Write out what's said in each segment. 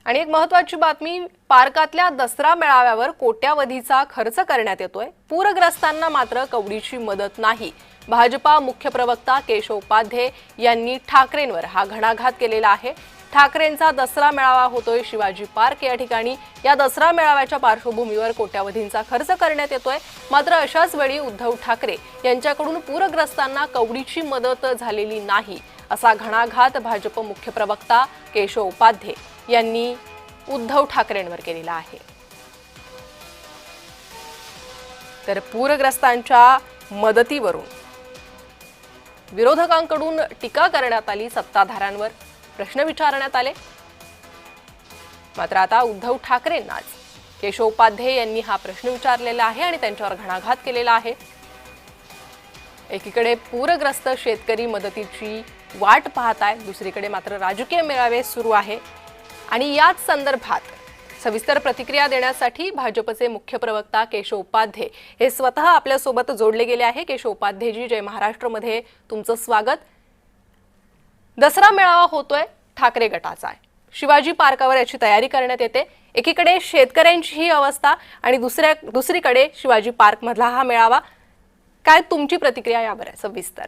आणि एक महत्त्वाची बातमी, पार्कातल्या दसरा मेळाव्यावर कोट्यावधीचा खर्च करण्यात येतोय। पूरग्रस्तांना मात्र कवडीची मदत नाही। भाजपा मुख्य प्रवक्ता केशव उपाध्ये यांनी ठाकरेंवर हा घणाघात केलेला आहे। ठाकरेंचा दसरा मेळावा होतोय शिवाजी पार्क या ठिकाणी। या दसरा मेळाव्याच्या पार्श्वभूमीवर कोट्यावधींचा खर्च करण्यात येतोय। मात्र अशाच वेळी उद्धव ठाकरे यांच्याकडून पूरग्रस्तांना कवडीची मदत झालेली नाही, असा घणाघात भाजप मुख्य प्रवक्ता केशव उपाध्ये यांनी उद्धव ठाकरेंवर केलेला आहे। तर पूरग्रस्तांच्या मदतीवरून विरोधकांकडून टीका करण्यात आली, सत्ताधाऱ्यांवर प्रश्न विचारण्यात आले। मात्र आता उद्धव ठाकरेंनाच केशव उपाध्ये यांनी हा प्रश्न विचारलेला आहे आणि त्यांच्यावर घणाघात केलेला आहे। एकीकडे पूरग्रस्त शेतकरी मदतीची वाट पाहत आहेत, दुसरीकडे मात्र राजकीय मेळावे सुरू आहे। आणि याच संदर्भात सविस्तर प्रतिक्रिया देण्यासाठी भाजपचे मुख्य प्रवक्ता केशव उपाध्ये हे स्वतः आपल्या सोबत जोडले गेले आहे। केशव उपाध्येजी, जय महाराष्ट्र मध्ये तुमचं स्वागत। दसरा मेळावा होतोय, ठाकरे गटाचा आहे। शिवाजी पार्कावर याची तयारी करण्यात येते। एकीकडे शेतकऱ्यांची ही अवस्था आणि दुसरीकडे शिवाजी पार्क मधला हा मेळावा। काय तुमची प्रतिक्रिया यावर आहे सविस्तर?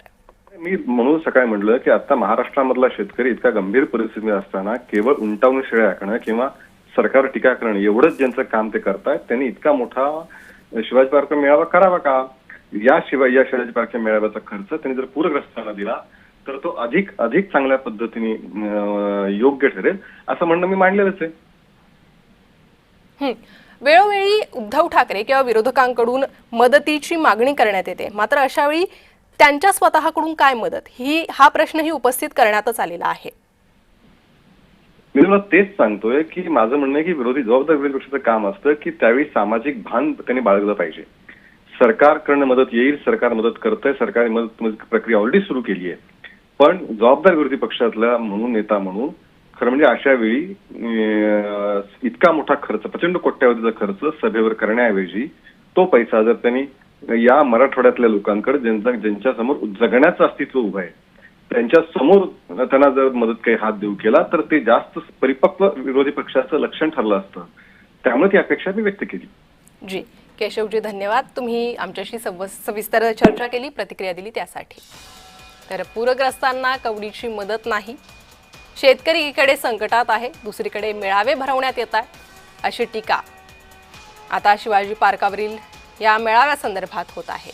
मी म्हणून सकाळी म्हटलं की आता महाराष्ट्रामधला शेतकरी इतका गंभीर परिस्थितीत असताना केवळ उंटावून शेळ्या हाकणं किंवा सरकार टीका करणं एवढंच ज्यांचं काम ते करतायत, त्यांनी इतका मोठा शिवाजी पार्क मेळावा करावा का? याशिवाय या शिवाजी पार्क मेळाव्याचा खर्च त्यांनी जर पूरग्रस्तांना दिला तर तो अधिक चांगल्या पद्धतीने योग्य ठरेल असं म्हणणं मी मांडलेलंच आहे। वेळोवेळी उद्धव ठाकरे किंवा विरोधकांकडून मदतीची मागणी करण्यात येते, मात्र अशा वेळी त्यांच्या स्वतःकडून काय मदत, हा प्रश्नही उपस्थित करण्यातच आलेला आहे। मी तुला तेच सांगतोय की माझं म्हणणं आहे की जबाबदार विरोधी पक्षाचं काम असतं की त्यावेळी सामाजिक भान त्यांनी बाळगलं पाहिजे। सरकारकडनं मदत येईल, सरकार मदत करतंय, सरकारी मदत प्रक्रिया ऑलरेडी सुरू केली आहे, पण जबाबदार विरोधी पक्षातला म्हणून नेता म्हणून खरं म्हणजे अशा वेळी इतका मोठा खर्च, प्रचंड कोट्यावधीचा खर्च सभेवर करण्याऐवजी तो पैसा जर त्यांनी या मराठवाड्यातल्या लोकांकडे ज्यांच्या समोर जगण्याचं अस्तित्व उभं आहे त्यांच्या समोर त्यांना जर मदत काही हात देऊ केला तर ते जास्त परिपक्व विरोधी पक्षाचं लक्षण ठरलं असतं। त्यामुळे ती अपेक्षा मी व्यक्त केली। जी केशवजी, धन्यवाद। तुम्ही आमच्याशी सविस्तर चर्चा केली, प्रतिक्रिया दिली त्यासाठी। तर पूरग्रस्तांना कवडीची मदत नाही, शेतकरी एकीकडे संकटात आहे, दुसरीकडे मेळावे भरवण्यात येतात, अशी टीका आता शिवाजी पार्कावरील या मेळाव्यासंदर्भात होत आहे।